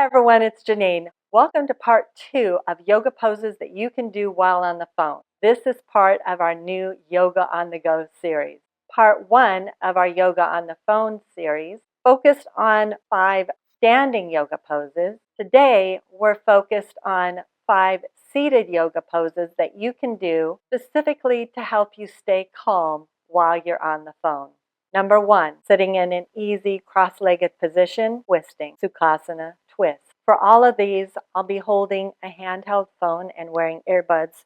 everyone, it's Genene. Welcome to part 2 of yoga poses that you can do while on the phone. This is part of our new Yoga on the Go series. Part 1 of our Yoga on the Phone series focused on 5 standing yoga poses. Today, we're focused on 5 seated yoga poses that you can do specifically to help you stay calm while you're on the phone. Number 1, sitting in an easy cross-legged position, twisting, Sukhasana, twist. For all of these, I'll be holding a handheld phone and wearing earbuds,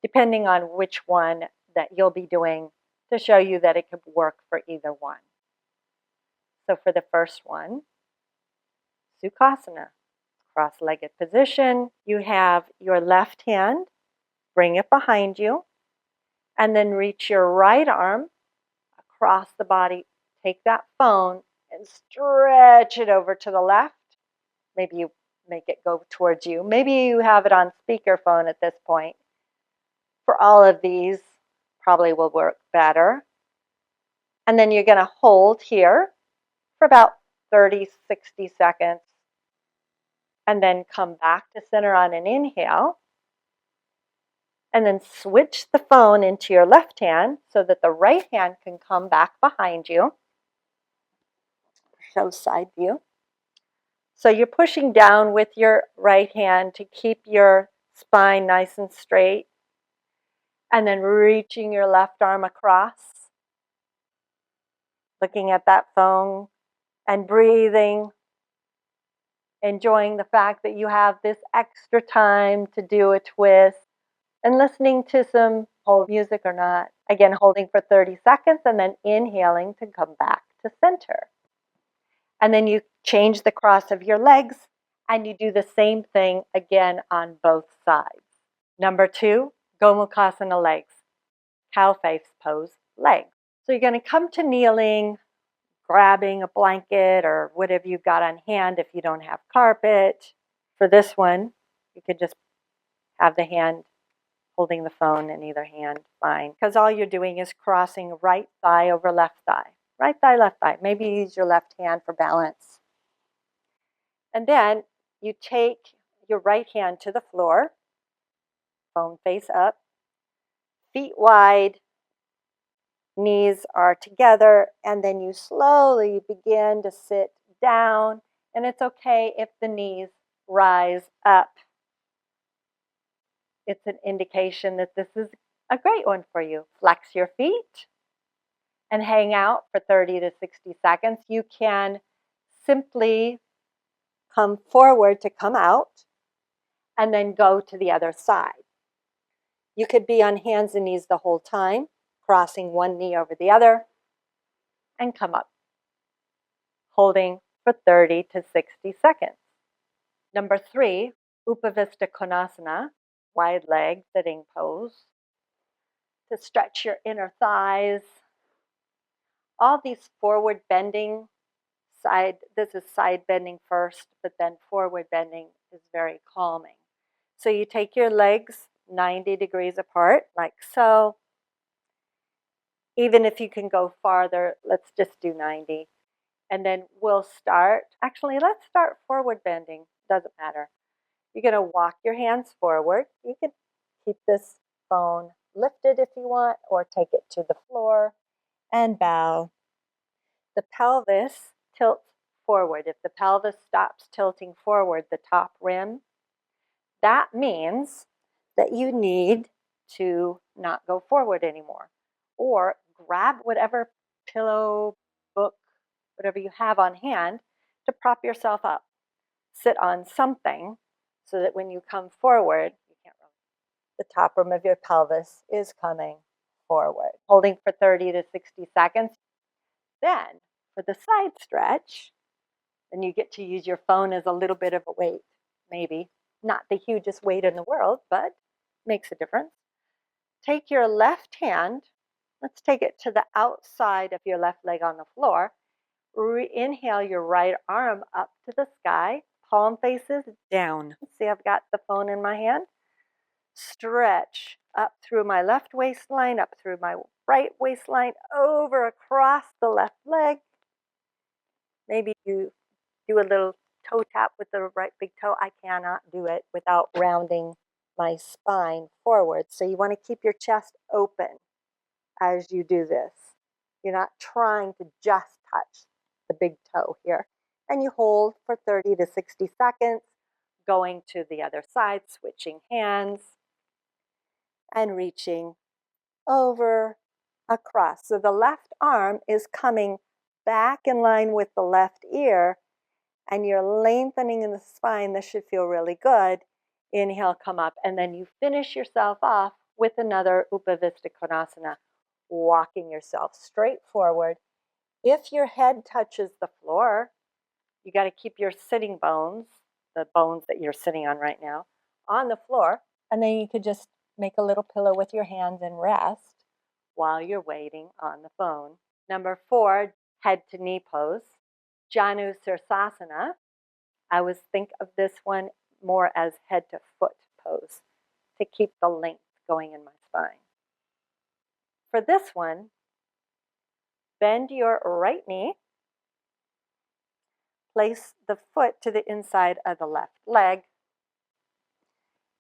depending on which one that you'll be doing, to show you that it could work for either one. So for the first one, Sukhasana, cross-legged position. You have your left hand, bring it behind you, and then reach your right arm across the body. Take that phone and stretch it over to the left. Maybe you make it go towards you. Maybe you have it on speakerphone at this point. For all of these, probably will work better. And then you're going to hold here for about 30, 60 seconds. And then come back to center on an inhale. And then switch the phone into your left hand so that the right hand can come back behind you. Show side view. So you're pushing down with your right hand to keep your spine nice and straight. And then reaching your left arm across. Looking at that phone and breathing. Enjoying the fact that you have this extra time to do a twist. And listening to some hold music or not. Again, holding for 30 seconds and then inhaling to come back to center. And then you change the cross of your legs and you do the same thing again on both sides. Number 2, Gomukhasana legs. Cow face pose, legs. So you're going to come to kneeling, grabbing a blanket or whatever you've got on hand if you don't have carpet. For this one, you could just have the hand holding the phone in either hand, fine. Because all you're doing is crossing right thigh over left thigh. Right thigh, left thigh. Maybe use your left hand for balance. And then you take your right hand to the floor, phone face up, feet wide, knees are together, and then you slowly begin to sit down. And it's okay if the knees rise up. It's an indication that this is a great one for you. Flex your feet and hang out for 30 to 60 seconds. You can simply come forward to come out and then go to the other side. You could be on hands and knees the whole time, crossing one knee over the other, and come up, holding for 30 to 60 seconds. Number 3, Upavista Konasana, wide leg sitting pose, to stretch your inner thighs. All these forward bending, this is side bending first, but then forward bending is very calming. So you take your legs 90 degrees apart, like so. Even if you can go farther, let's just do 90. And then we'll start, actually, let's start forward bending. Doesn't matter. You're going to walk your hands forward. You can keep this phone lifted if you want, or take it to the floor and bow. The pelvis tilts forward. If the pelvis stops tilting forward, the top rim, that means that you need to not go forward anymore. Or grab whatever pillow, book, whatever you have on hand to prop yourself up. Sit on something so that when you come forward, the top rim of your pelvis is coming forward. Holding for 30 to 60 seconds. Then, for the side stretch, then you get to use your phone as a little bit of a weight, maybe. Not the hugest weight in the world, but makes a difference. Take your left hand, let's take it to the outside of your left leg on the floor. Inhale your right arm up to the sky, palm faces down. See, I've got the phone in my hand. Stretch up through my left waistline, up through my right waistline, over across the left leg. Maybe you do a little toe tap with the right big toe. I cannot do it without rounding my spine forward. So you want to keep your chest open as you do this. You're not trying to just touch the big toe here. And you hold for 30 to 60 seconds, going to the other side, switching hands, and reaching over, across. So the left arm is coming back in line with the left ear, and you're lengthening in the spine. This should feel really good. Inhale, come up, and then you finish yourself off with another Upavista Konasana, walking yourself straight forward. If your head touches the floor, you got to keep your sitting bones, the bones that you're sitting on right now, on the floor, and then you could just make a little pillow with your hands and rest while you're waiting on the phone. Number 4, head to knee pose, Janu Sirsasana. I always think of this one more as head to foot pose to keep the length going in my spine. For this one, bend your right knee, place the foot to the inside of the left leg,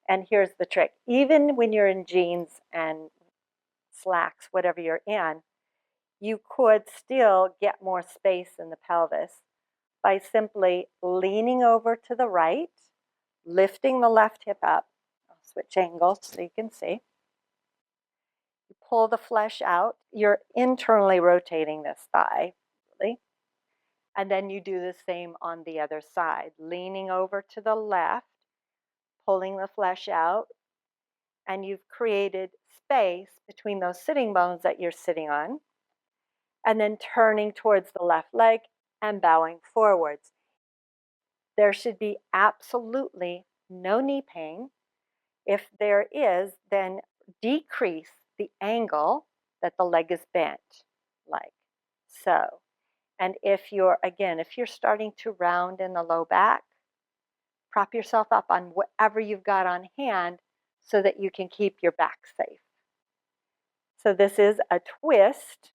and here's the trick. Even when you're in jeans and slacks, whatever you're in, you could still get more space in the pelvis by simply leaning over to the right, lifting the left hip up. I'll switch angles so you can see. You pull the flesh out. You're internally rotating this thigh, really. And then you do the same on the other side, leaning over to the left, pulling the flesh out, and you've created space between those sitting bones that you're sitting on, and then turning towards the left leg and bowing forwards. There should be absolutely no knee pain. If there is, then decrease the angle that the leg is bent, like so. And if you're starting to round in the low back, prop yourself up on whatever you've got on hand so that you can keep your back safe. So this is a twist,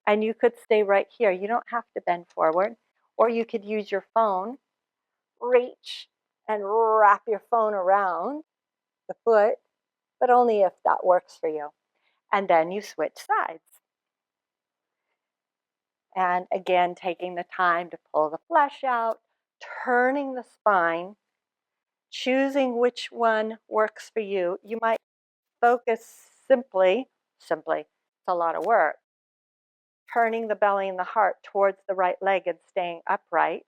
and you could stay right here. You don't have to bend forward, or you could use your phone, reach and wrap your phone around the foot, but only if that works for you. And then you switch sides. And again, taking the time to pull the flesh out, turning the spine, choosing which one works for you. You might focus simply, it's a lot of work, turning the belly and the heart towards the right leg and staying upright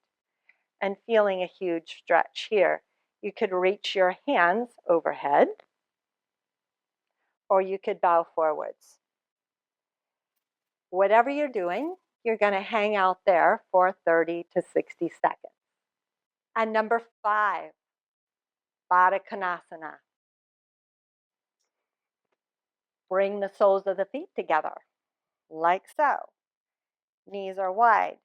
and feeling a huge stretch here. You could reach your hands overhead, or you could bow forwards. Whatever you're doing, you're going to hang out there for 30 to 60 seconds. And number 5, Baddha Konasana. Bring the soles of the feet together, like so. Knees are wide.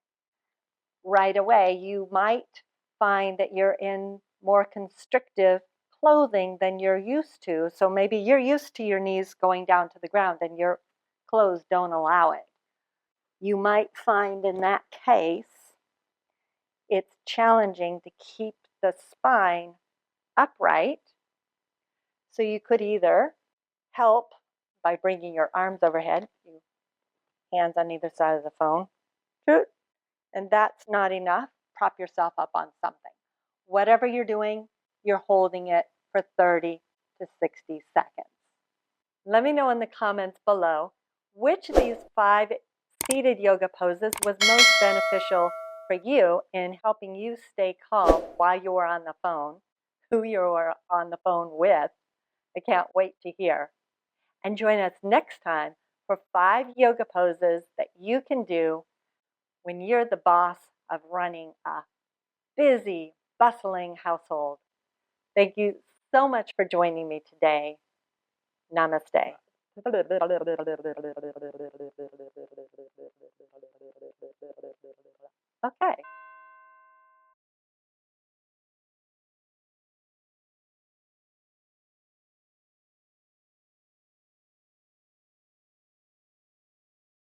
Right away, you might find that you're in more constrictive clothing than you're used to. So maybe you're used to your knees going down to the ground and your clothes don't allow it. You might find in that case, it's challenging to keep the spine upright. So you could either help by bringing your arms overhead, hands on either side of the phone, and that's not enough, prop yourself up on something. Whatever you're doing, you're holding it for 30 to 60 seconds. Let me know in the comments below which of these 5 seated yoga poses was most beneficial for you in helping you stay calm while you are on the phone, who you are on the phone with. I can't wait to hear. And join us next time for 5 yoga poses that you can do when you're the boss of running a busy, bustling household. Thank you so much for joining me today. Namaste. Okay.